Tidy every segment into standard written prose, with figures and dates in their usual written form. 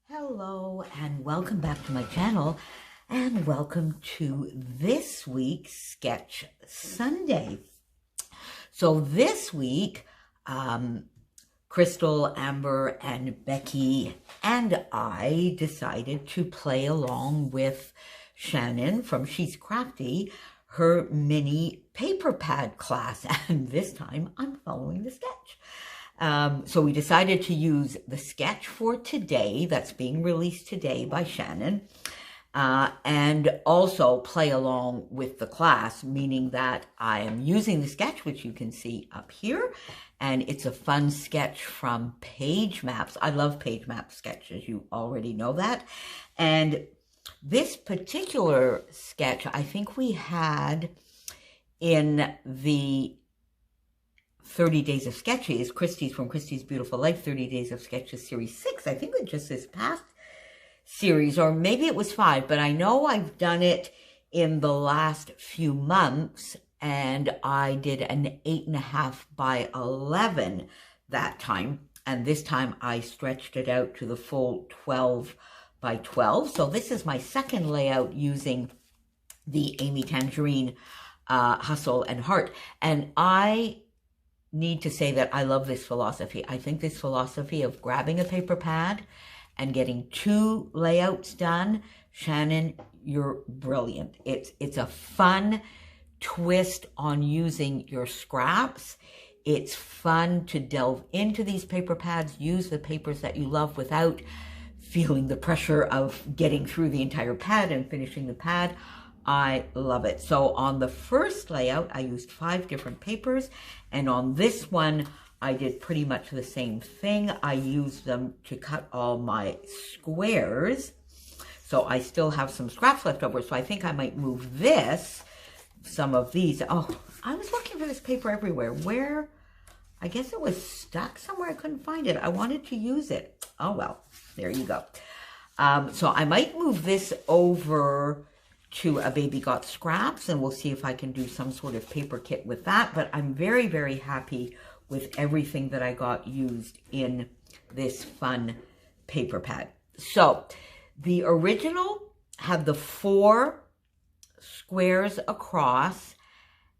Hello and welcome back to my channel and welcome to this week's Sketch Sunday. So this week, Crystal, Amber, and Becky and I decided to play along with Shannon from She's Crafty, her mini paper pad class, and this time I'm following the sketch. So we decided to use the sketch for today that's being released today by Shannon, and also play along with the class, meaning that I am using the sketch, which you can see up here, and it's a fun sketch from Page Maps. I love Page Map sketches, you already know that. And this particular sketch, I think we had in the 30 Days of Sketches, Christie's from Christie's Beautiful Life, 30 Days of Sketches Series 6. I think it was just this past series, or maybe it was 5, but I know I've done it in the last few months, and I did an 8.5 by 11 that time, and this time I stretched it out to the full 12 by 12. So this is my second layout using the Amy Tangerine Hustle and Heart, and I need to say that I love this philosophy. I think this philosophy of grabbing a paper pad and getting 2 layouts done, Shannon, you're brilliant. It's a fun twist on using your scraps. It's fun to delve into these paper pads, use the papers that you love without feeling the pressure of getting through the entire pad and finishing the pad. I love it. So on the first layout, I used 5 different papers, and on this one, I did pretty much the same thing. I used them to cut all my squares. So I still have some scraps left over, so I think I might move some of these. Oh, I was looking for this paper everywhere. Where? I guess it was stuck somewhere. I couldn't find it. I wanted to use it. Oh, well, there you go. So I might move this over to a Baby Got Scraps, and we'll see if I can do some sort of paper kit with that. But I'm very, very happy with everything that I got used in this fun paper pad. So the original had the 4 squares across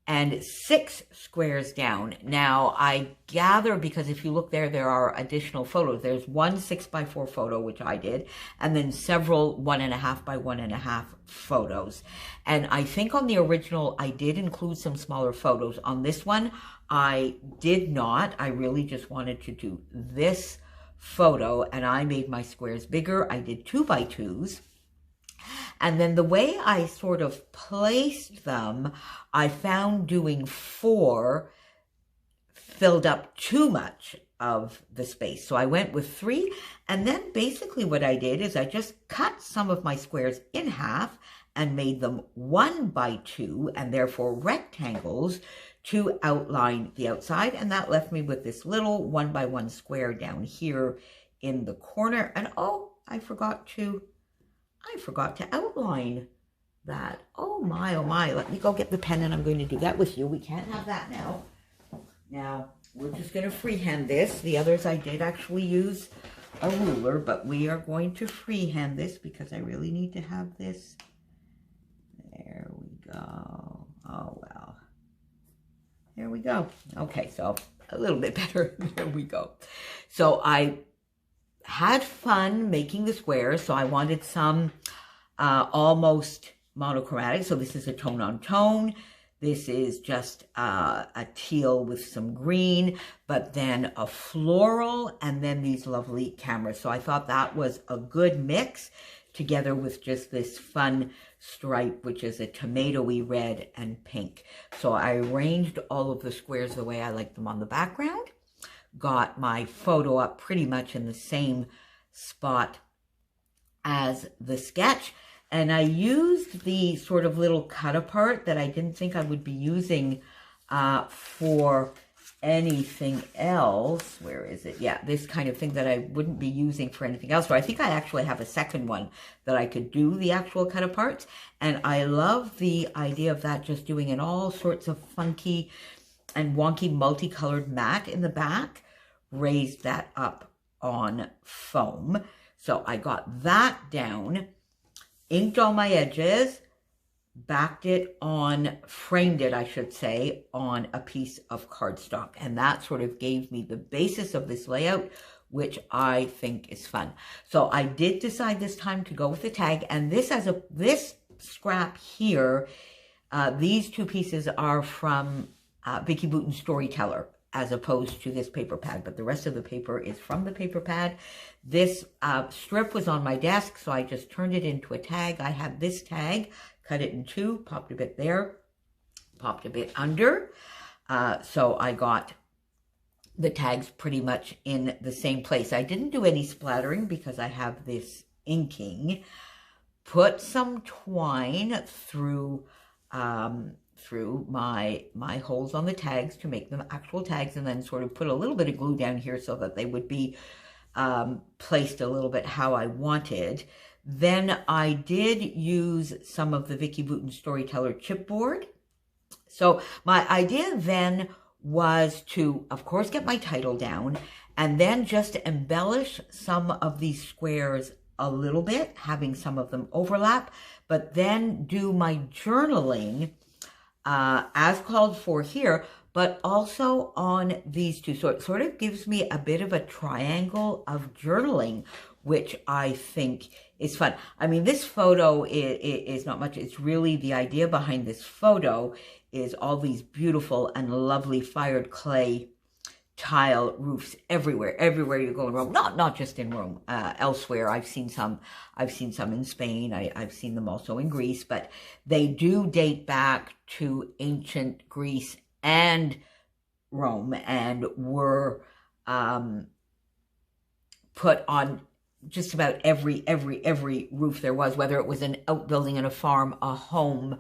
and 6 squares down. Now, I gather, because if you look there, there are additional photos. There's one 6x4 photo, which I did, and then several 1.5 by 1.5 photos. And I think on the original, I did include some smaller photos. On this one, I did not. I really just wanted to do this photo, and I made my squares bigger. I did 2x2s. And then the way I sort of placed them, I found doing 4 filled up too much of the space. So I went with 3. And then basically what I did is I just cut some of my squares in half and made them 1x2 and therefore rectangles to outline the outside. And that left me with this little 1x1 square down here in the corner. And oh, I forgot to outline that. Oh my, let me go get the pen and I'm going to do that with you. We can't have that now. Now, we're just going to freehand this. The others I did actually use a ruler, but we are going to freehand this because I really need to have this. There we go. Oh, well. There we go. Okay, so a little bit better. There we go. So I had fun making the squares, so I wanted some almost monochromatic. So this is a tone on tone. This is just a teal with some green, but then a floral, and then these lovely cameras. So I thought that was a good mix together with just this fun stripe, which is a tomatoey red and pink. So I arranged all of the squares the way I like them on the background. Got my photo up pretty much in the same spot as the sketch, and I used the sort of little cut apart that I didn't think I would be using for anything else. Where is it? Yeah, this kind of thing that I wouldn't be using for anything else. So I think I actually have a second one that I could do the actual cut aparts, and I love the idea of that, just doing in all sorts of funky and wonky multicolored mat in the back. Raised that up on foam. So I got that down, inked all my edges, backed it on, framed it, I should say, on a piece of cardstock. And that sort of gave me the basis of this layout, which I think is fun. So I did decide this time to go with the tag, and this scrap here, these two pieces are from Becky Booten's Storyteller, as opposed to this paper pad, but the rest of the paper is from the paper pad. This strip was on my desk, so I just turned it into a tag. I had this tag, cut it in two, popped a bit there, popped a bit under. So I got the tags pretty much in the same place. I didn't do any splattering because I have this inking. Put some twine through my holes on the tags to make them actual tags, and then sort of put a little bit of glue down here so that they would be placed a little bit how I wanted. Then I did use some of the Becky Booten Storyteller chipboard. So my idea then was to, of course, get my title down, and then just embellish some of these squares a little bit, having some of them overlap, but then do my journaling as called for here, but also on these two. So it sort of gives me a bit of a triangle of journaling, which I think is fun. I mean, this photo is not much. It's really the idea behind this photo is all these beautiful and lovely fired clay tile roofs everywhere you go in Rome. Not just in Rome, elsewhere. I've seen some in Spain. I've seen them also in Greece, but they do date back to ancient Greece and Rome, and were put on just about every roof there was, whether it was an outbuilding in a farm, a home,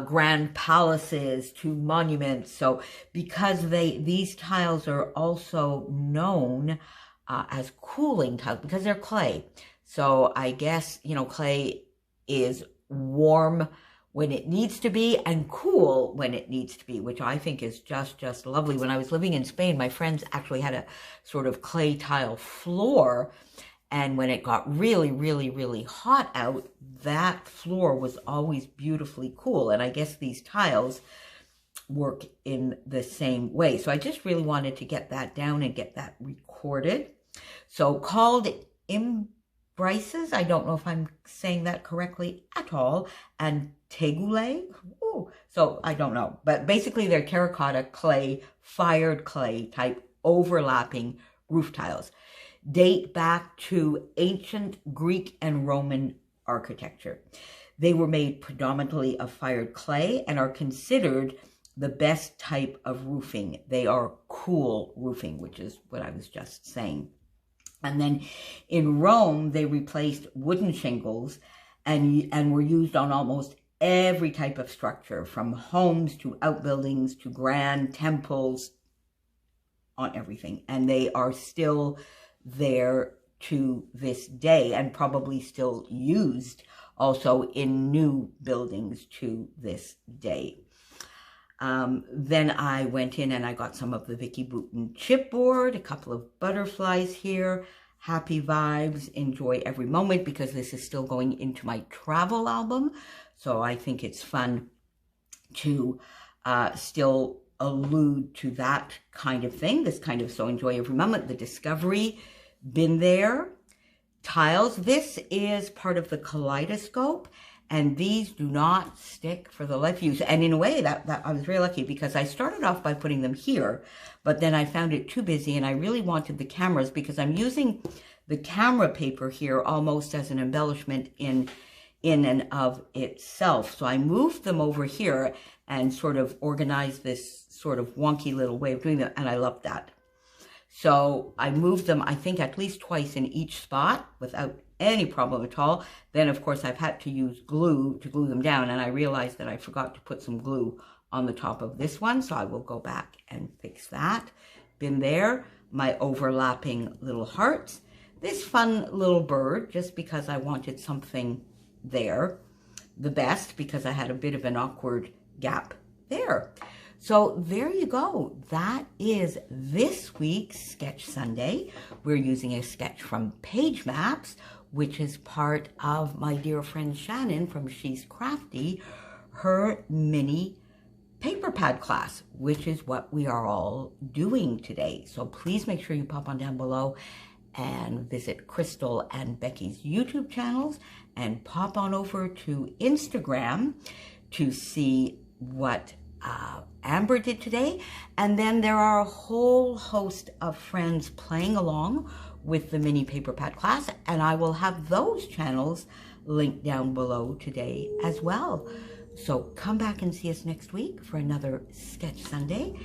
grand palaces to monuments. So because these tiles are also known as cooling tiles because they're clay. So I guess, you know, clay is warm when it needs to be and cool when it needs to be, which I think is just lovely. When I was living in Spain, my friends actually had a sort of clay tile floor, and when it got really hot out, that floor was always beautifully cool. And I guess these tiles work in the same way. So I just really wanted to get that down and get that recorded. So called imbrices, I don't know if I'm saying that correctly at all, and tegule. Ooh, so I don't know. But basically they're terracotta clay, fired clay type overlapping roof tiles. Date back to ancient Greek and Roman architecture. They were made predominantly of fired clay and are considered the best type of roofing. They are cool roofing, which is what I was just saying. And then in Rome, they replaced wooden shingles and were used on almost every type of structure, from homes to outbuildings to grand temples, on everything. And they are still there to this day, and probably still used also in new buildings to this day. Then I went in and I got some of the Becky Booten chipboard, a couple of butterflies here, happy vibes, enjoy every moment, because this is still going into my travel album. So I think it's fun to still allude to that kind of thing, this kind of so enjoy every moment. The Discovery, been there. Tiles, this is part of the kaleidoscope, and these do not stick for the life of you. And in a way, that I was very lucky, because I started off by putting them here, but then I found it too busy, and I really wanted the cameras, because I'm using the camera paper here almost as an embellishment in and of itself. So I moved them over here and sort of organized this sort of wonky little way of doing that, and I love that. So I moved them, I think, at least twice in each spot without any problem at all. Then, of course, I've had to use glue to glue them down, and I realized that I forgot to put some glue on the top of this one, so I will go back and fix that. Been there. My overlapping little hearts. This fun little bird, just because I wanted something there. The best, because I had a bit of an awkward gap there. So there you go. That is this week's Sketch Sunday. We're using a sketch from Page Maps, which is part of my dear friend Shannon from She's Crafty, her mini paper pad class, which is what we are all doing today. So please make sure you pop on down below and visit Crystal and Becky's YouTube channels, and pop on over to Instagram to see what Amber did today. And then there are a whole host of friends playing along with the mini paper pad class, and I will have those channels linked down below today as well. So come back and see us next week for another Sketch Sunday,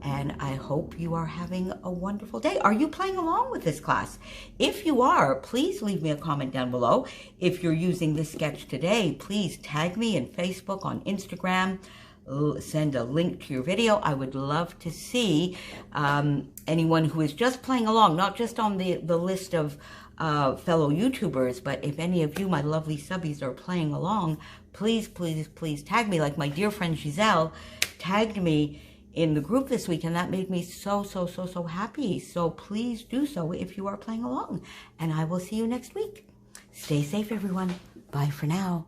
and I hope you are having a wonderful day. Are you playing along with this class? If you are, please leave me a comment down below. If you're using this sketch today, please tag me in Facebook, on Instagram, send a link to your video. I would love to see anyone who is just playing along, not just on the list of fellow YouTubers, but if any of you, my lovely subbies, are playing along, please, please, please tag me. Like my dear friend Giselle tagged me in the group this week, and that made me so happy. So please do so if you are playing along, and I will see you next week. Stay safe, everyone. Bye for now.